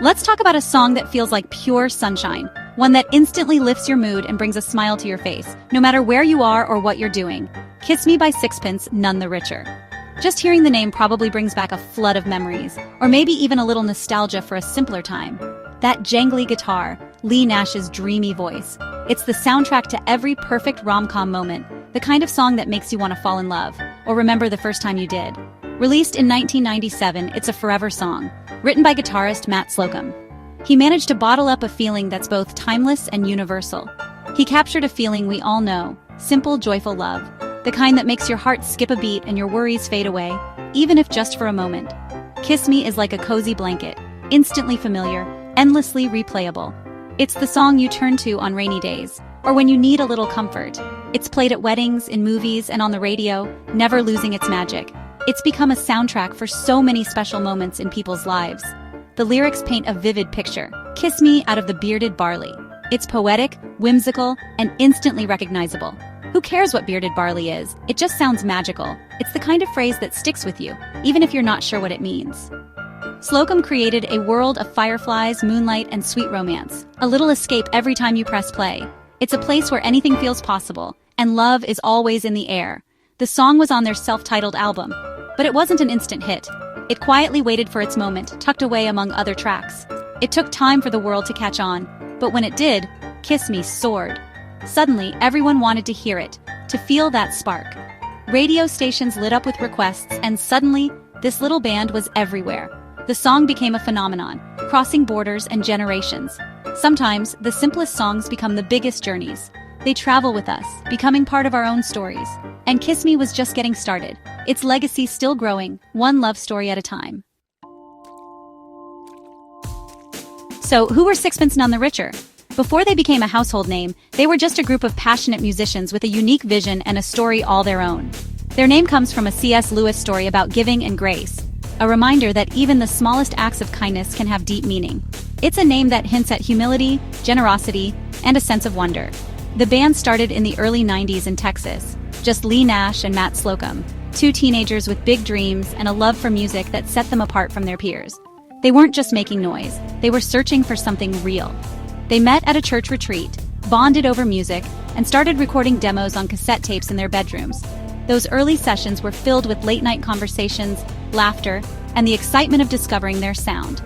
Let's talk about a song that feels like pure sunshine, one that instantly lifts your mood and brings a smile to your face, no matter where you are or what you're doing. Kiss Me by Sixpence None the Richer. Just hearing the name probably brings back a flood of memories, or maybe even a little nostalgia for a simpler time. That jangly guitar, Lee Nash's dreamy voice. It's the soundtrack to every perfect rom-com moment, the kind of song that makes you want to fall in love, or remember the first time you did. Released in 1997, it's a forever song, written by guitarist Matt Slocum. He managed to bottle up a feeling that's both timeless and universal. He captured a feeling we all know, simple, joyful love, the kind that makes your heart skip a beat and your worries fade away, even if just for a moment. Kiss Me is like a cozy blanket, instantly familiar, endlessly replayable. It's the song you turn to on rainy days, or when you need a little comfort. It's played at weddings, in movies, and on the radio, never losing its magic. It's become a soundtrack for so many special moments in people's lives. The lyrics paint a vivid picture. Kiss me out of the bearded barley. It's poetic, whimsical, and instantly recognizable. Who cares what bearded barley is? It just sounds magical. It's the kind of phrase that sticks with you, even if you're not sure what it means. Slocum created a world of fireflies, moonlight, and sweet romance. A little escape every time you press play. It's a place where anything feels possible, and love is always in the air. The song was on their self-titled album, but it wasn't an instant hit. It quietly waited for its moment, tucked away among other tracks. It took time for the world to catch on, but when it did, Kiss Me soared. Suddenly, everyone wanted to hear it, to feel that spark. Radio stations lit up with requests, and suddenly, this little band was everywhere. The song became a phenomenon, crossing borders and generations. Sometimes, the simplest songs become the biggest journeys. They travel with us, becoming part of our own stories. And Kiss Me was just getting started. Its legacy still growing, one love story at a time. So, who were Sixpence None the Richer? Before they became a household name, they were just a group of passionate musicians with a unique vision and a story all their own. Their name comes from a C.S. Lewis story about giving and grace, a reminder that even the smallest acts of kindness can have deep meaning. It's a name that hints at humility, generosity, and a sense of wonder. The band started in the early 90s in Texas, just Lee Nash and Matt Slocum, two teenagers with big dreams and a love for music that set them apart from their peers. They weren't just making noise, they were searching for something real. They met at a church retreat, bonded over music, and started recording demos on cassette tapes in their bedrooms. Those early sessions were filled with late-night conversations, laughter, and the excitement of discovering their sound.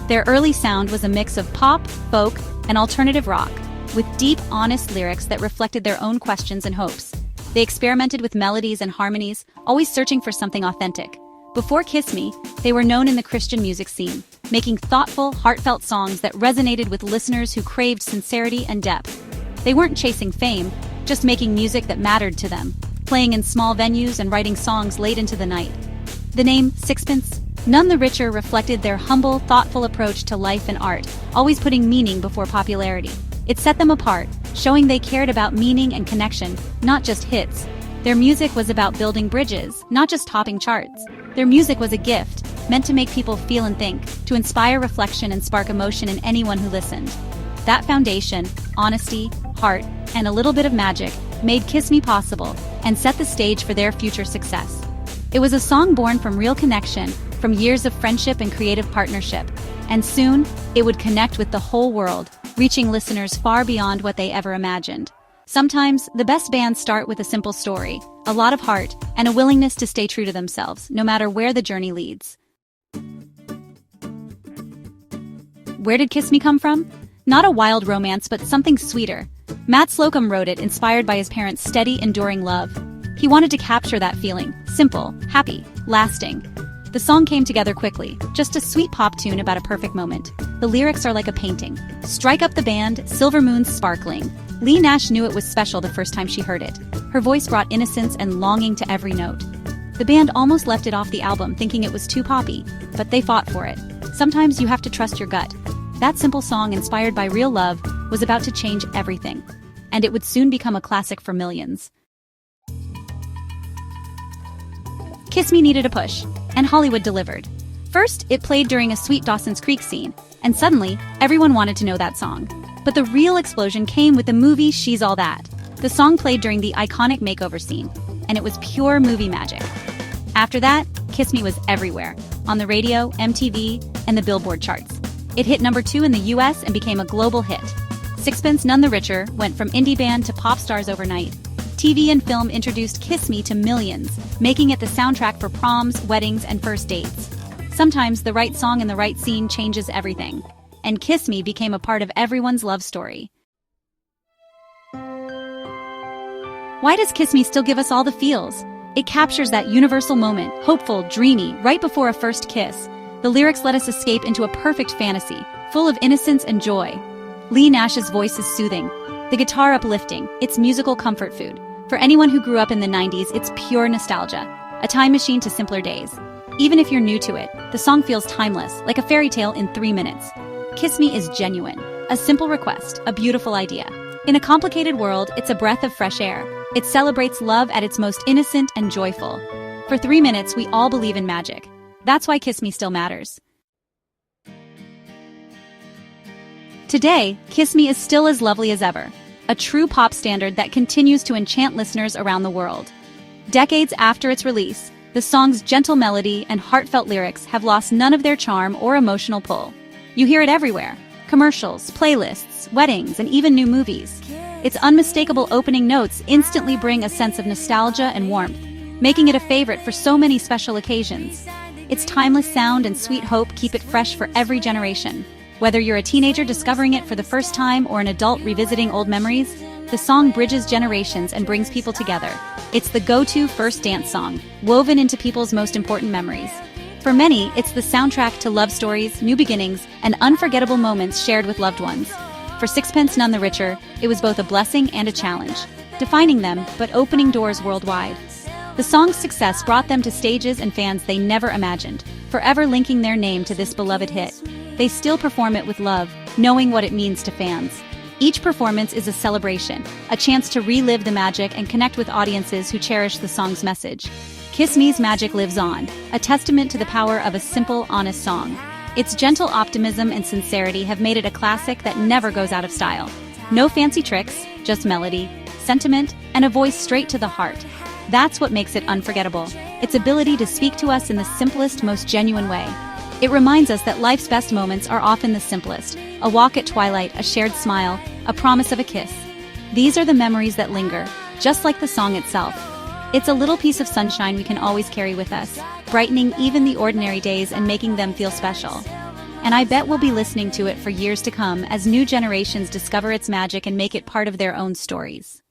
Their early sound was a mix of pop, folk, and alternative rock, with deep, honest lyrics that reflected their own questions and hopes. They experimented with melodies and harmonies, always searching for something authentic. Before Kiss Me, they were known in the Christian music scene, making thoughtful, heartfelt songs that resonated with listeners who craved sincerity and depth. They weren't chasing fame, just making music that mattered to them, playing in small venues and writing songs late into the night. The name Sixpence None the Richer reflected their humble, thoughtful approach to life and art, always putting meaning before popularity. It set them apart, showing they cared about meaning and connection, not just hits. Their music was about building bridges, not just topping charts. Their music was a gift, meant to make people feel and think, to inspire reflection and spark emotion in anyone who listened. That foundation, honesty, heart, and a little bit of magic, made Kiss Me possible and set the stage for their future success. It was a song born from real connection, from years of friendship and creative partnership, and soon, it would connect with the whole world, reaching listeners far beyond what they ever imagined. Sometimes, the best bands start with a simple story, a lot of heart, and a willingness to stay true to themselves, no matter where the journey leads. Where did Kiss Me come from? Not a wild romance, but something sweeter. Matt Slocum wrote it inspired by his parents' steady, enduring love. He wanted to capture that feeling, simple, happy, lasting. The song came together quickly, just a sweet pop tune about a perfect moment. The lyrics are like a painting. Strike up the band, silver moons sparkling. Lee Nash knew it was special the first time she heard it. Her voice brought innocence and longing to every note. The band almost left it off the album thinking it was too poppy, but they fought for it. Sometimes you have to trust your gut. That simple song, inspired by real love, was about to change everything. And it would soon become a classic for millions. Kiss Me needed a push, and Hollywood delivered. First, it played during a sweet Dawson's Creek scene, and suddenly, everyone wanted to know that song. But the real explosion came with the movie She's All That. The song played during the iconic makeover scene, and it was pure movie magic. After that, Kiss Me was everywhere, on the radio, MTV, and the Billboard charts. It hit #2 in the US and became a global hit. Sixpence None the Richer went from indie band to pop stars overnight. TV and film introduced Kiss Me to millions, making it the soundtrack for proms, weddings, and first dates. Sometimes the right song in the right scene changes everything. And Kiss Me became a part of everyone's love story. Why does Kiss Me still give us all the feels? It captures that universal moment, hopeful, dreamy, right before a first kiss. The lyrics let us escape into a perfect fantasy, full of innocence and joy. Lee Nash's voice is soothing, the guitar uplifting, it's musical comfort food. For anyone who grew up in the 90s, it's pure nostalgia, a time machine to simpler days. Even if you're new to it, the song feels timeless, like a fairy tale in 3 minutes. Kiss Me is genuine, a simple request, a beautiful idea. In a complicated world, it's a breath of fresh air. It celebrates love at its most innocent and joyful. For 3 minutes, we all believe in magic. That's why Kiss Me still matters. Today, Kiss Me is still as lovely as ever, a true pop standard that continues to enchant listeners around the world. Decades after its release, the song's gentle melody and heartfelt lyrics have lost none of their charm or emotional pull. You hear it everywhere: commercials, playlists, weddings, and even new movies. Its unmistakable opening notes instantly bring a sense of nostalgia and warmth, making it a favorite for so many special occasions. Its timeless sound and sweet hope keep it fresh for every generation. Whether you're a teenager discovering it for the first time or an adult revisiting old memories, the song bridges generations and brings people together. It's the go-to first dance song, woven into people's most important memories. For many, it's the soundtrack to love stories, new beginnings, and unforgettable moments shared with loved ones. For Sixpence None the Richer, it was both a blessing and a challenge, defining them but opening doors worldwide. The song's success brought them to stages and fans they never imagined, forever linking their name to this beloved hit. They still perform it with love, knowing what it means to fans. Each performance is a celebration, a chance to relive the magic and connect with audiences who cherish the song's message. Kiss Me's magic lives on, a testament to the power of a simple, honest song. Its gentle optimism and sincerity have made it a classic that never goes out of style. No fancy tricks, just melody, sentiment, and a voice straight to the heart. That's what makes it unforgettable, its ability to speak to us in the simplest, most genuine way. It reminds us that life's best moments are often the simplest: a walk at twilight, a shared smile, a promise of a kiss. These are the memories that linger, just like the song itself. It's a little piece of sunshine we can always carry with us, brightening even the ordinary days and making them feel special. And I bet we'll be listening to it for years to come as new generations discover its magic and make it part of their own stories.